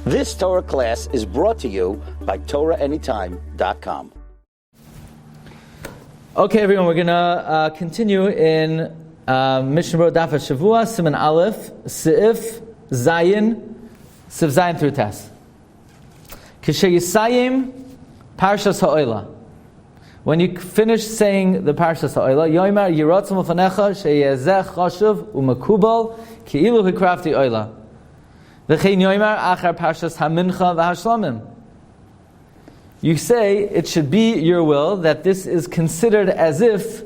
This Torah class is brought to you by TorahAnytime.com. Okay, everyone, we're going to continue in Mishna Daf Hashavua, Siman Aleph, Seif, Zayin, Seif Zayin through Tes. Kishe Yisayim, Parshas Ha'oila. When you finish saying the Parshas Ha'oila, Yoimar Yiratzim Ufanecha, Sheyezech Chashuv, Umakubal, Ki'ilu Hikrafti Oila. V'chein Yoimar Achar Parshas HaMincha V'Hashlamim. You say it should be your will that this is considered as if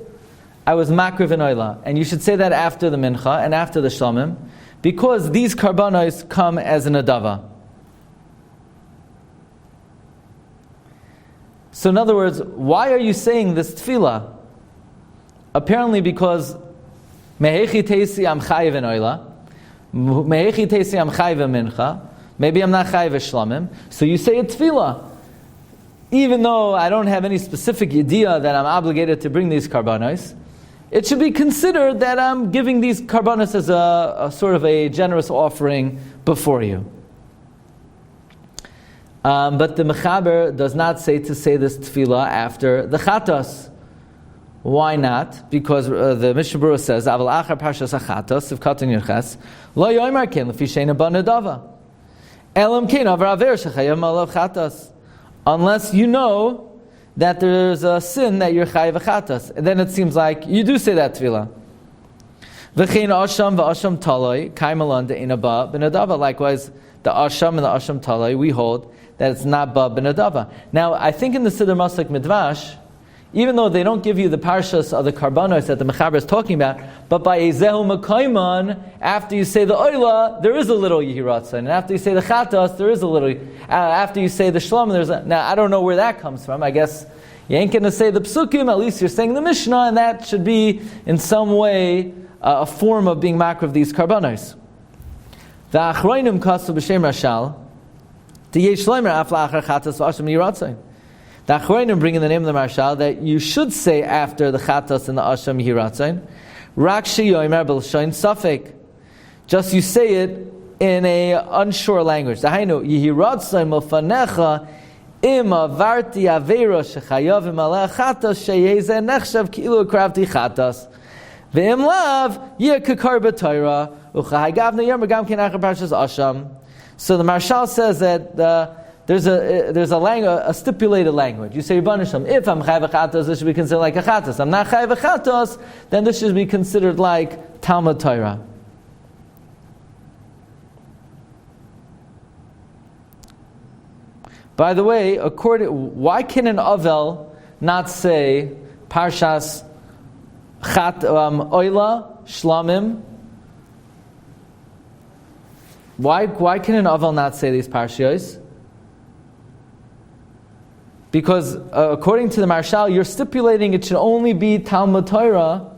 I was makriv in oila, and you should say that after the mincha and after the shlamim, because these korbanos come as an adava. So in other words, why are you saying this tefillah? Apparently because mehechi teisi am chayiv in oila, mehechi teisi am chayiv in mincha, maybe I'm not chayiv in shlamim, so you say a tefillah. Even though I don't have any specific idea that I'm obligated to bring these korbanos, it should be considered that I'm giving these korbanos as a sort of a generous offering before you. But the Mechaber does not say to say this tefillah after the chatos. Why not? Because the Mishnah Berura says, "Aval achar parshas hachatos if katan yirches lo yoymar ken lefi sheina banadava elam ken avar aver shechayav malav chatos." Unless you know that there's a sin that you're chayiv chatas, and then it seems like you do say that tefillah. V'chein asham v'asham taloi kaimalon de'inaba b'nadava. Likewise, the asham and the asham taloi, we hold that it's not ba b'nadava. Now, I think in the Siddur Maslik Midvash, even though they don't give you the parshas of the korbanos that the Mechaber is talking about, but by Ezehu Makaiman, after you say the oila, there is a little Yehiratza, and after you say the chatas, there is a little. After you say the shlam, there's a. Now I don't know where that comes from. I guess you ain't going to say the psukim. At least you're saying the Mishna, and that should be in some way a form of being makar of these korbanos. The achroinim kasu b'shem Rashal, the yesh shleimer afla achar chatas v'ashem Yehiratza. The Achroinim bring in the name of the Marshal that you should say after the Chatas and the Asham Yehiratzain, Rak sheyomer b'lshon safek. Just you say it in a unsure language. Dahainu Yehiratzain mofanecha im avarti avera shechayav imaleh chatas sheyezeh nechshav ki'ilu kravti chatas ve'im lav yekakar b'Torah uchahagavna yom gam ken achar parshas Asham. So the Marshal says that there's a stipulated language. You say, Banisham, if I'm chayv chatos, this should be considered like a chatos. I'm not chayv chatos, then this should be considered like Talmud Torah. By the way, why can an Avel not say Parshas Oila, Shlamim? Why can an Avel not say these Parshios? Because according to the Marshal, you're stipulating it should only be Talmud Torah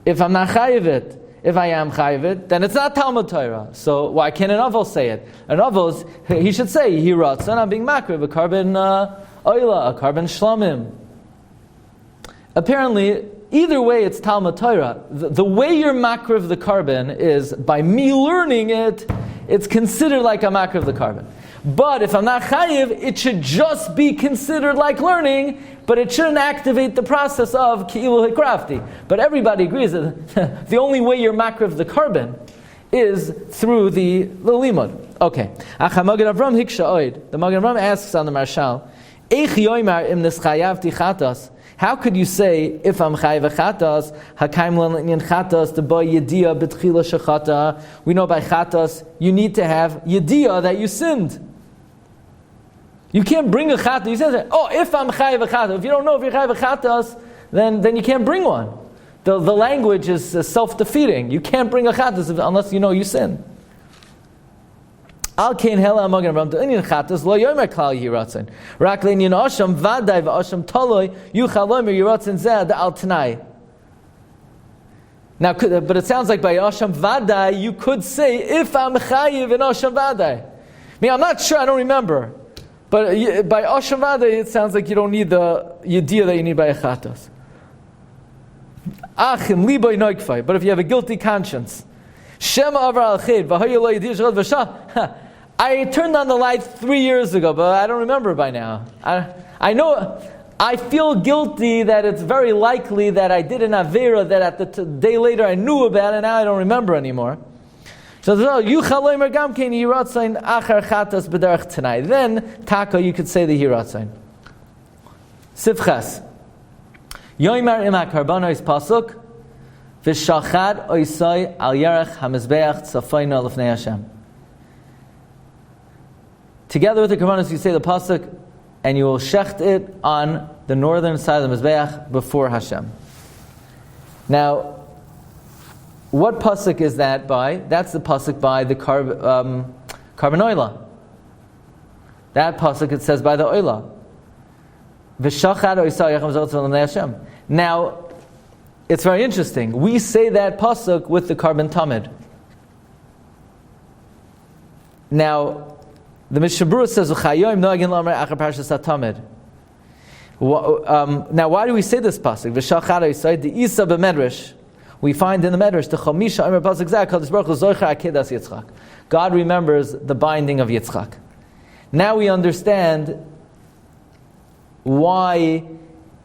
if I'm not chayiv it. If I am chayiv it, then it's not Talmud Torah. So why can't an Avel say it? An Avel, he should say, Yehiratzain, I'm being makriv, a carbon oila, a carbon shlamim. Apparently, either way it's Talmud Torah. The way you're makriv the carbon is by me learning it, it's considered like a makriv the carbon. But if I'm not chayiv, it should just be considered like learning, but it shouldn't activate the process of ki'ilu hikrafti. But everybody agrees that the only way you're makriv the carbon is through the limud. Okay. The Magen Avram asks on the Marshal, how could you say, if I'm chayiv chatas, hakaim l'inyan chatas, the boy yediyah b'tchila shechata? We know by chatas, you need to have yediyah that you sinned. You can't bring a chatas. You say, if I'm chayiv chatas, if you don't know if you're chayiv chatas, then you can't bring one. The language is self-defeating. You can't bring a chatas unless you know you sin. Al kein hela amagen ram inyan chatas lo yomer klal yiratzin. Rak le'inyan asham vaday v'asham toloi yuchal lomer yiratzin zeh al tanai. Now, but it sounds like by asham vaday you could say if I'm chayiv in asham vaday. I mean, I'm not sure. I don't remember. But by asham vaday, it sounds like you don't need the yediyah that you need by a chatas. Achim liboy noikfai. But if you have a guilty conscience, Shema avar al ched v'hoya lo yediyah shachad v'shah. I turned on the light 3 years ago, but I don't remember by now. I know, I feel guilty that it's very likely that I did an Avera that at the day later I knew about and now I don't remember anymore. So then, Taka, you could say the Hiratzain. Sifches. Yoimar ima Korbanos pasuk, v'shachad oisai al yarech hamizbeach tzafayna lefnei Hashem. Together with the Korbanos, you say the pasuk, and you will shecht it on the northern side of the Mizbeach before Hashem. Now, what pasuk is that by? That's the pasuk by the Korban Oila. That pasuk, it says by the Oila. V'shachad oisai yarech hamizbeach tzafayna lefnei Hashem. Now, it's very interesting. We say that pasuk with the Korban Tamid. Now, the Mishna says, now, why do we say this pasuk? The Isa b'Medrash, we find in the Medrash, God remembers the binding of Yitzchak. Now we understand why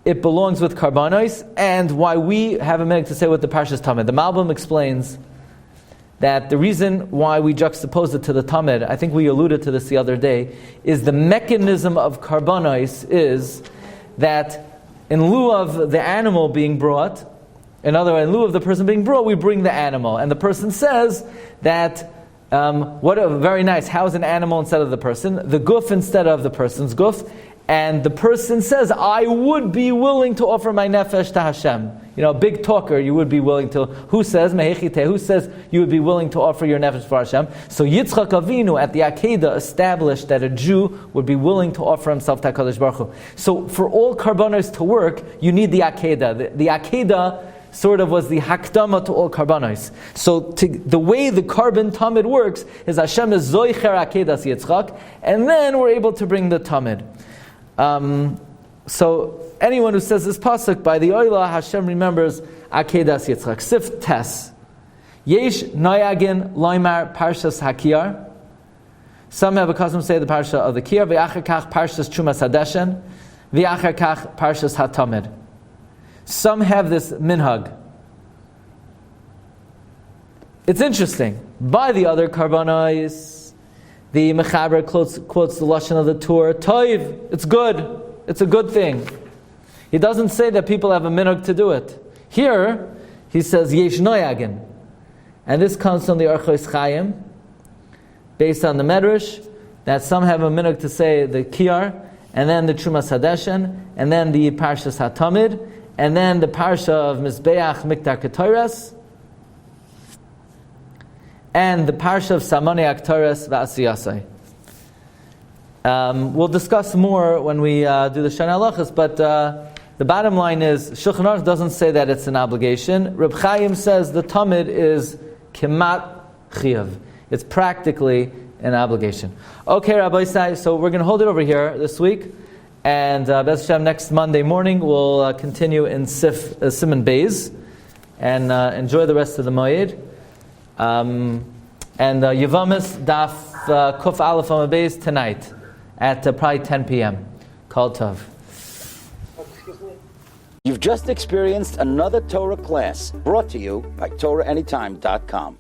it belongs with Korbanos and why we have a minute to say with the Parshas Tamid. The Malbim explains that the reason why we juxtapose it to the Tamid, I think we alluded to this the other day, is the mechanism of Korbanos is that in lieu of the animal being brought, in other words, in lieu of the person being brought, we bring the animal. And the person says that, very nice, how is an animal instead of the person? The guf instead of the person's guf. And the person says, I would be willing to offer my nefesh to Hashem. You know, a big talker, you would be willing to. Who says, who says you would be willing to offer your nefesh for Hashem? So Yitzchak Avinu at the Akedah established that a Jew would be willing to offer himself to HaKadosh Baruch Hu. So for all Korbanos to work, you need the Akedah. The Akedah sort of was the hakdama to all Korbanos. So the way the Korban Tamid works is Hashem is Zoicher Akedas Yitzchak, and then we're able to bring the Tamid. So anyone who says this pasuk by the Oila, Hashem remembers Akedas Yitzchak. Sif Tes. Yesh Noyagin Loimar Parshas Hakiyar. Some have a custom to say the parsha of the Kiyar. V'achar kach Parshas Trumas Hadeshen. V'achar kach Parshas HaTamid. Some have this minhag. It's interesting. By the other Korbanos, the Mechaber quotes the Lashon of the Torah. Toiv, it's good. It's a good thing. He doesn't say that people have a minhag to do it. Here, he says Yesh Noyagin. And this comes from the Orchos Chaim, based on the Medrash, that some have a minhag to say the Kiyar, and then the Trumas Hadeshen, and then the Parshas HaTamid, and then the Parsha of Mizbeach Miktar Ketores, and the Parsha of Samani Aktores V'Asiyasai. We'll discuss more when we do the Shana Halachos, but the bottom line is, Shulchan Aruch doesn't say that it's an obligation. Reb Chaim says the Tamid is Kemat Chiyav. It's practically an obligation. Okay, Rabbi Sai, so we're going to hold it over here this week, and B'ez Hashem, next Monday morning we'll continue in Siman Beis, and enjoy the rest of the Moed. And Yevamis Daf Kuf Aleph Amud Beis tonight at probably 10 p.m. Kol Tov. You've just experienced another Torah class brought to you by TorahAnytime.com.